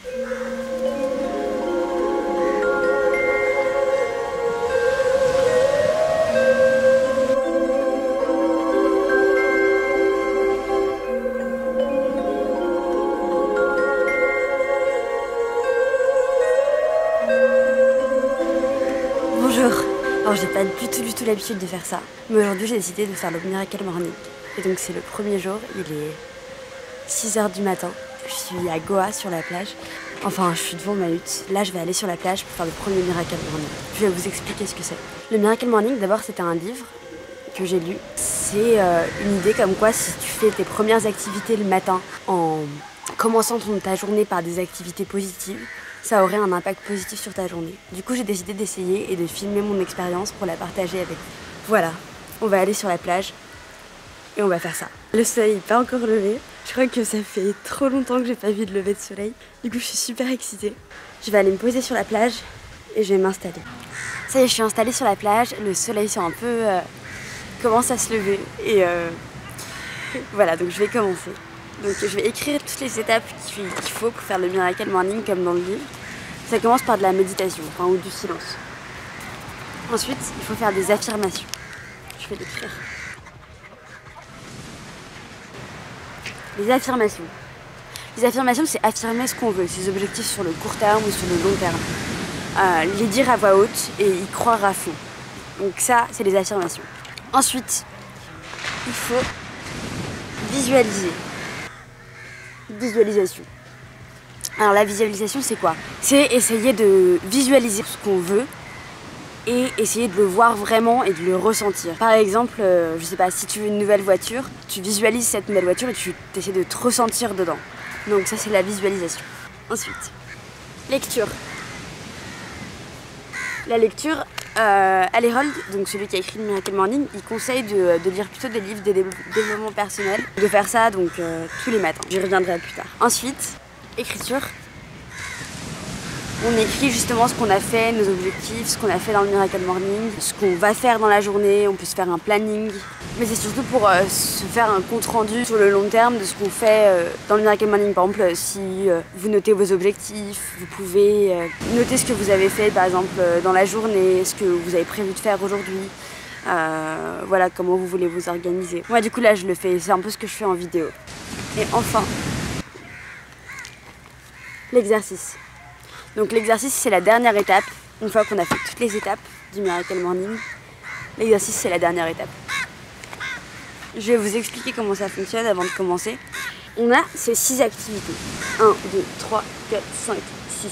Bonjour. Alors j'ai pas du tout l'habitude de faire ça, mais aujourd'hui j'ai décidé de faire le Miracle Morning. Et donc c'est le premier jour, il est 6 h du matin. Je suis à Goa sur la plage. Enfin, je suis devant ma hutte. Là, je vais aller sur la plage pour faire le premier Miracle Morning. Je vais vous expliquer ce que c'est. Le Miracle Morning, d'abord, c'était un livre que j'ai lu. C'est une idée comme quoi si tu fais tes premières activités le matin en commençant ta journée par des activités positives, ça aurait un impact positif sur ta journée. Du coup, j'ai décidé d'essayer et de filmer mon expérience pour la partager avec vous. Voilà, on va aller sur la plage et on va faire ça. Le soleil n'est pas encore levé. Je crois que ça fait trop longtemps que j'ai pas vu de lever de soleil. Du coup, je suis super excitée. Je vais aller me poser sur la plage et je vais m'installer. Ça y est, je suis installée sur la plage. Le soleil c'est un peu commence à se lever et voilà, donc je vais commencer. Donc je vais écrire toutes les étapes qu'il faut pour faire le Miracle Morning comme dans le livre. Ça commence par de la méditation, enfin, ou du silence. Ensuite, il faut faire des affirmations. Je vais l'écrire. Les affirmations. Les affirmations, c'est affirmer ce qu'on veut, ses objectifs sur le court terme ou sur le long terme. Les dire à voix haute et y croire à fond. Donc ça, c'est les affirmations. Ensuite, il faut visualiser. Visualisation. Alors la visualisation, c'est quoi? C'est essayer de visualiser ce qu'on veut et essayer de le voir vraiment et de le ressentir. Par exemple, je sais pas, si tu veux une nouvelle voiture, tu visualises cette nouvelle voiture et tu essaies de te ressentir dedans. Donc ça, c'est la visualisation. Ensuite, lecture. La lecture, Ali Rold, donc celui qui a écrit le Miracle Morning, il conseille de lire plutôt des livres de développement personnel, de faire ça donc tous les matins. J'y reviendrai plus tard. Ensuite, écriture. On écrit justement ce qu'on a fait, nos objectifs, ce qu'on a fait dans le Miracle Morning, ce qu'on va faire dans la journée, on peut se faire un planning. Mais c'est surtout pour se faire un compte rendu sur le long terme de ce qu'on fait dans le Miracle Morning. Par exemple, si vous notez vos objectifs, vous pouvez noter ce que vous avez fait par exemple dans la journée, ce que vous avez prévu de faire aujourd'hui. Voilà comment vous voulez vous organiser. Moi du coup là je le fais, c'est un peu ce que je fais en vidéo. Et enfin, l'exercice. Donc l'exercice c'est la dernière étape. Une fois qu'on a fait toutes les étapes du Miracle Morning, l'exercice c'est la dernière étape. Je vais vous expliquer comment ça fonctionne avant de commencer. On a ces 6 activités. 1, 2, 3, 4, 5, 6.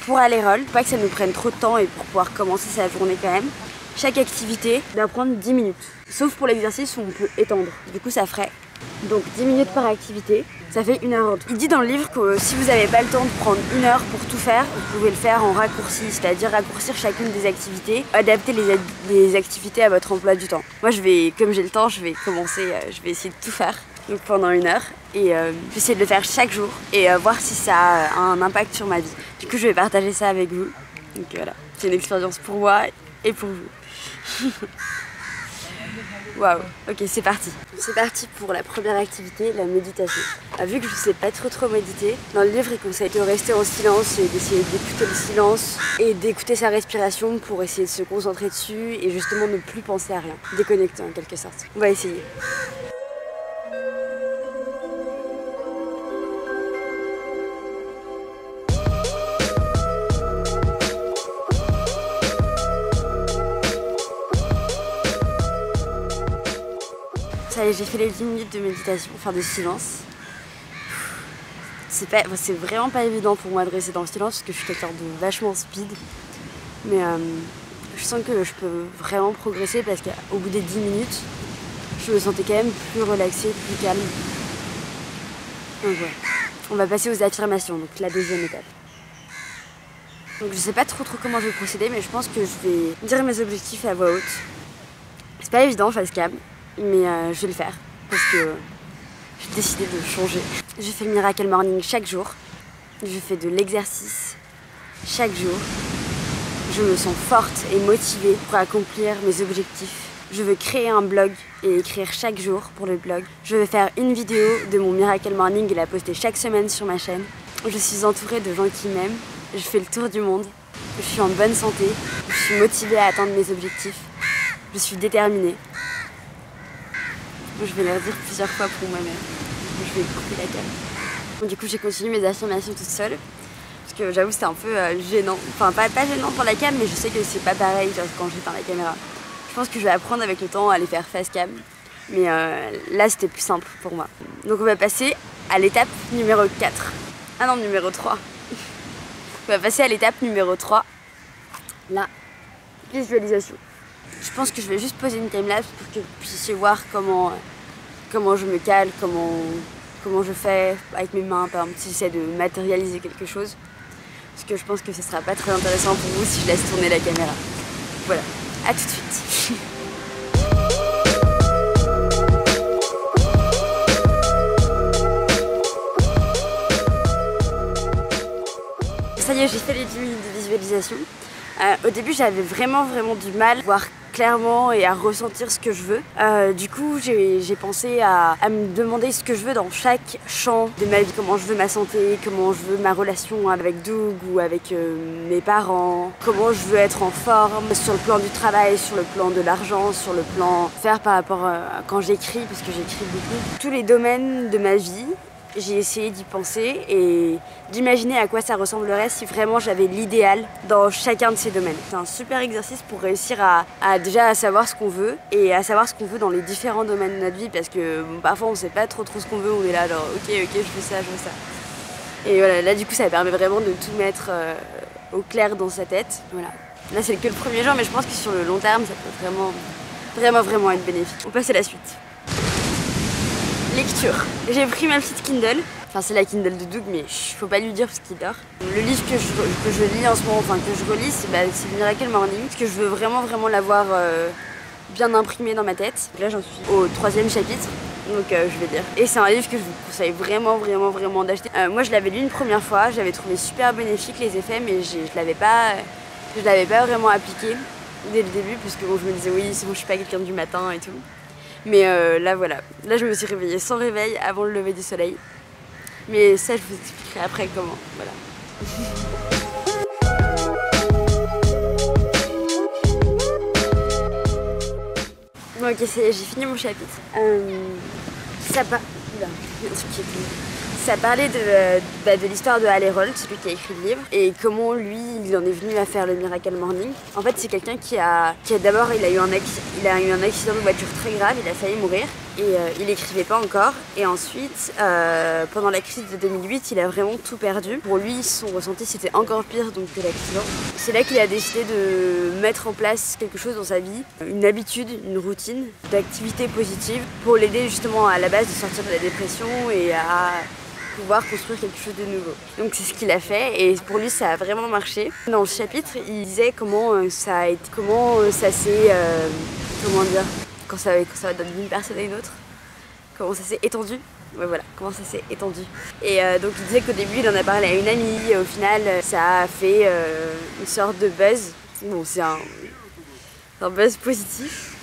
Pour aller roll, pas que ça nous prenne trop de temps et pour pouvoir commencer sa journée quand même, chaque activité doit prendre 10 minutes. Sauf pour l'exercice où on peut étendre. Du coup ça ferait donc 10 minutes par activité. Ça fait 1 heure. Il dit dans le livre que si vous n'avez pas le temps de prendre 1 heure pour tout faire, vous pouvez le faire en raccourci, c'est-à-dire raccourcir chacune des activités, adapter les activités à votre emploi du temps. Moi, comme j'ai le temps, je vais essayer de tout faire donc pendant 1 heure et essayer de le faire chaque jour et voir si ça a un impact sur ma vie. Du coup, je vais partager ça avec vous. Donc voilà, c'est une expérience pour moi et pour vous. Waouh, ok c'est parti. C'est parti pour la première activité, la méditation. Vu que je sais pas trop méditer, dans le livre il conseille de rester en silence et d'essayer d'écouter le silence et d'écouter sa respiration pour essayer de se concentrer dessus et justement ne plus penser à rien. Déconnecter en quelque sorte. On va essayer. Ça y est, j'ai fait les 10 minutes de méditation, enfin de silence. C'est vraiment pas évident pour moi de rester dans le silence parce que je suis quelqu'un de vachement speed. Mais je sens que je peux vraiment progresser parce qu'au bout des 10 minutes, je me sentais quand même plus relaxée, plus calme. Donc ouais, on va passer aux affirmations, donc la deuxième étape. Donc je sais pas trop comment je vais procéder, mais je pense que je vais dire mes objectifs à voix haute. C'est pas évident face cam, mais je vais le faire parce que j'ai décidé de changer. Je fais le Miracle Morning chaque jour. Je fais de l'exercice chaque jour. Je me sens forte et motivée pour accomplir mes objectifs. Je veux créer un blog et écrire chaque jour pour le blog. Je veux faire une vidéo de mon Miracle Morning et la poster chaque semaine sur ma chaîne. Je suis entourée de gens qui m'aiment. Je fais le tour du monde. Je suis en bonne santé. Je suis motivée à atteindre mes objectifs. Je suis déterminée. Je vais leur dire plusieurs fois pour moi-même. Je vais couper la cam. Du coup, j'ai continué mes affirmations toute seule. Parce que j'avoue, c'était un peu gênant. Enfin, pas gênant pour la cam, mais je sais que c'est pas pareil quand j'éteins la caméra. Je pense que je vais apprendre avec le temps à les faire face cam. Mais là, c'était plus simple pour moi. Donc, on va passer à l'étape numéro 4. Ah non, numéro 3. On va passer à l'étape numéro 3. La visualisation. Je pense que je vais juste poser une timelapse pour que vous puissiez voir comment je me cale, comment je fais avec mes mains, par exemple, si j'essaie de matérialiser quelque chose. Parce que je pense que ce sera pas très intéressant pour vous si je laisse tourner la caméra. Voilà, à tout de suite. Ça y est, j'ai fait les 10 minutes de visualisation. Au début, j'avais vraiment du mal à voir clairement et à ressentir ce que je veux. Du coup, j'ai pensé à me demander ce que je veux dans chaque champ de ma vie. Comment je veux ma santé, comment je veux ma relation avec Doug ou avec mes parents, comment je veux être en forme sur le plan du travail, sur le plan de l'argent, sur le plan faire par rapport à quand j'écris, parce que j'écris beaucoup. Tous les domaines de ma vie. J'ai essayé d'y penser et d'imaginer à quoi ça ressemblerait si vraiment j'avais l'idéal dans chacun de ces domaines. C'est un super exercice pour réussir à déjà savoir ce qu'on veut et à savoir ce qu'on veut dans les différents domaines de notre vie, parce que parfois on sait pas trop ce qu'on veut, on est là genre ok je veux ça, je veux ça. Et voilà, là du coup ça permet vraiment de tout mettre au clair dans sa tête. Voilà. Là c'est que le premier jour, mais je pense que sur le long terme ça peut vraiment être bénéfique. On passe à la suite. Lecture. J'ai pris ma petite Kindle. Enfin, c'est la Kindle de Doug, mais faut pas lui dire parce qu'il dort. Le livre que je lis en ce moment, enfin que je relis, c'est Miracle Morning. Parce que je veux vraiment l'avoir bien imprimé dans ma tête. Là, j'en suis au 3e chapitre. Donc, je vais dire. Et c'est un livre que je vous conseille vraiment d'acheter. Moi, je l'avais lu une première fois. J'avais trouvé super bénéfique les effets, mais je l'avais pas vraiment appliqué dès le début. Parce que bon, je me disais, oui, c'est bon, je suis pas quelqu'un du matin et tout. Mais là voilà, là je me suis réveillée sans réveil avant le lever du soleil. Mais ça je vous expliquerai après comment, voilà. Bon ok, j'ai fini mon chapitre. Ça parlait de l'histoire de Hal Herold, celui qui a écrit le livre, et comment lui, il en est venu à faire le Miracle Morning. En fait, c'est quelqu'un qui a d'abord, il a eu un accident de voiture très grave, il a failli mourir, et il écrivait pas encore. Et ensuite, pendant la crise de 2008, il a vraiment tout perdu. Pour lui, son ressenti, c'était encore pire donc, que l'accident. C'est là qu'il a décidé de mettre en place quelque chose dans sa vie, une habitude, une routine d'activité positive pour l'aider justement à la base de sortir de la dépression et à pouvoir construire quelque chose de nouveau. Donc c'est ce qu'il a fait et pour lui ça a vraiment marché. Dans le chapitre, il disait comment ça s'est quand ça va d'une personne à une autre, comment ça s'est étendu. Ouais, voilà, comment ça s'est étendu. Et donc il disait qu'au début il en a parlé à une amie et au final ça a fait une sorte de buzz. Bon, c'est un buzz positif.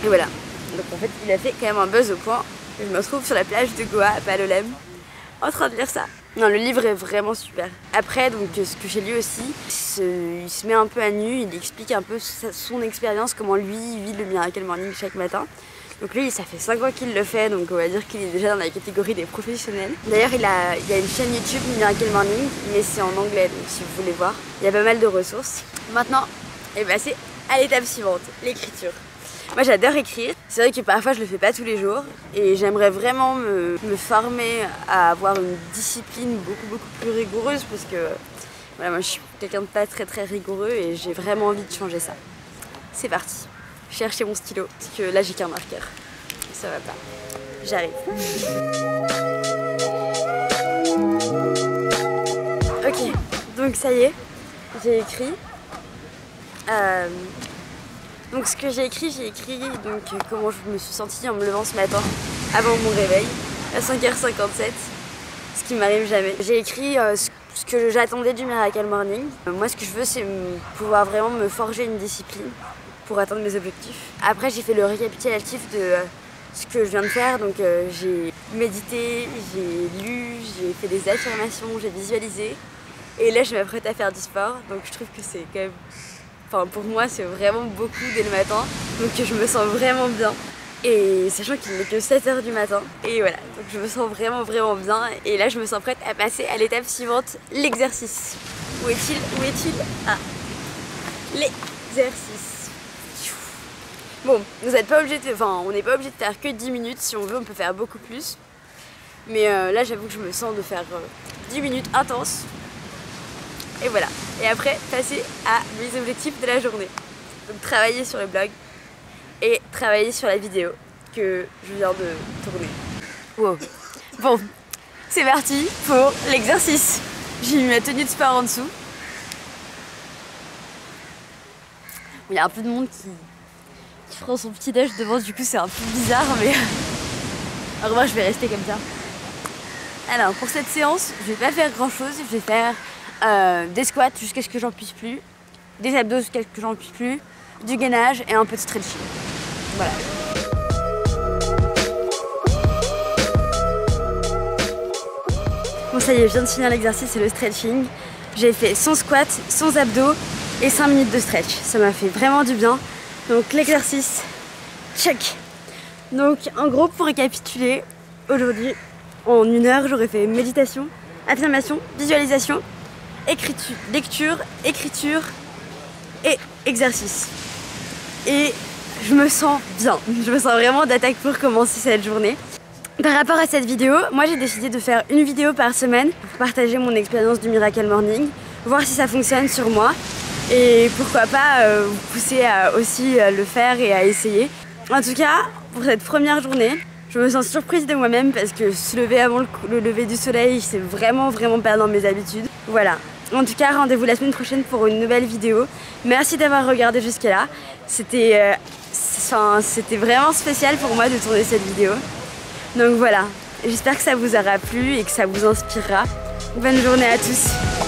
Et voilà. Donc en fait il a fait quand même un buzz au point que je me retrouve sur la plage de Goa à Palolem en train de lire ça. Non, le livre est vraiment super. Après, donc, ce que j'ai lu aussi, il se met un peu à nu, il explique un peu son expérience, comment lui vit le Miracle Morning chaque matin. Donc lui, ça fait 5 ans qu'il le fait, donc on va dire qu'il est déjà dans la catégorie des professionnels. D'ailleurs, il a une chaîne YouTube, Miracle Morning, mais c'est en anglais, donc si vous voulez voir, il y a pas mal de ressources. Maintenant, c'est à l'étape suivante, l'écriture. Moi j'adore écrire, c'est vrai que parfois je le fais pas tous les jours et j'aimerais vraiment me former à avoir une discipline beaucoup plus rigoureuse parce que voilà, moi je suis quelqu'un de pas très rigoureux et j'ai vraiment envie de changer ça. C'est parti, chercher mon stylo parce que là j'ai qu'un marqueur, ça va pas, j'arrive. Ok, donc ça y est, j'ai écrit. Donc ce que j'ai écrit donc comment je me suis sentie en me levant ce matin avant mon réveil à 5h57, ce qui m'arrive jamais. J'ai écrit ce que j'attendais du Miracle Morning. Moi ce que je veux c'est pouvoir vraiment me forger une discipline pour atteindre mes objectifs. Après j'ai fait le récapitulatif ce que je viens de faire. Donc j'ai médité, j'ai lu, j'ai fait des affirmations, j'ai visualisé. Et là je m'apprête à faire du sport. Donc je trouve que c'est quand même... Enfin pour moi c'est vraiment beaucoup dès le matin. Donc je me sens vraiment bien. Et sachant qu'il n'est que 7h du matin. Et voilà, donc je me sens vraiment bien. Et là je me sens prête à passer à l'étape suivante, l'exercice. Où est-il? Où est-il? Ah, l'exercice. Bon, vous n'êtes pas obligé de... Enfin, on n'est pas obligé de faire que 10 minutes. Si on veut, on peut faire beaucoup plus. Mais là, j'avoue que je me sens de faire 10 minutes intenses. Et voilà. Et après, passer à mes objectifs de la journée. Donc, travailler sur le blog et travailler sur la vidéo que je viens de tourner. Wow. Bon, c'est parti pour l'exercice. J'ai mis ma tenue de sport en dessous. Il y a un peu de monde qui prend son petit déj devant, du coup c'est un peu bizarre, mais alors moi je vais rester comme ça. Alors pour cette séance, je vais pas faire grand chose, je vais faire des squats jusqu'à ce que j'en puisse plus, des abdos jusqu'à ce que j'en puisse plus, du gainage et un peu de stretching. Voilà. Bon ça y est, je viens de finir l'exercice, c'est le stretching. J'ai fait 100 squats, 100 abdos et 5 minutes de stretch. Ça m'a fait vraiment du bien. Donc l'exercice, check. Donc en gros pour récapituler, aujourd'hui en 1 heure j'aurais fait méditation, affirmation, visualisation, lecture, écriture et exercice. Et je me sens bien, je me sens vraiment d'attaque pour commencer cette journée. Par rapport à cette vidéo, moi j'ai décidé de faire une vidéo par semaine pour partager mon expérience du Miracle Morning, voir si ça fonctionne sur moi. Et pourquoi pas vous pousser à aussi le faire et à essayer. En tout cas, pour cette première journée, je me sens surprise de moi-même parce que se lever avant le lever du soleil, c'est vraiment pas dans mes habitudes. Voilà. En tout cas, rendez-vous la semaine prochaine pour une nouvelle vidéo. Merci d'avoir regardé jusqu'à là. C'était vraiment spécial pour moi de tourner cette vidéo. Donc voilà, j'espère que ça vous aura plu et que ça vous inspirera. Bonne journée à tous.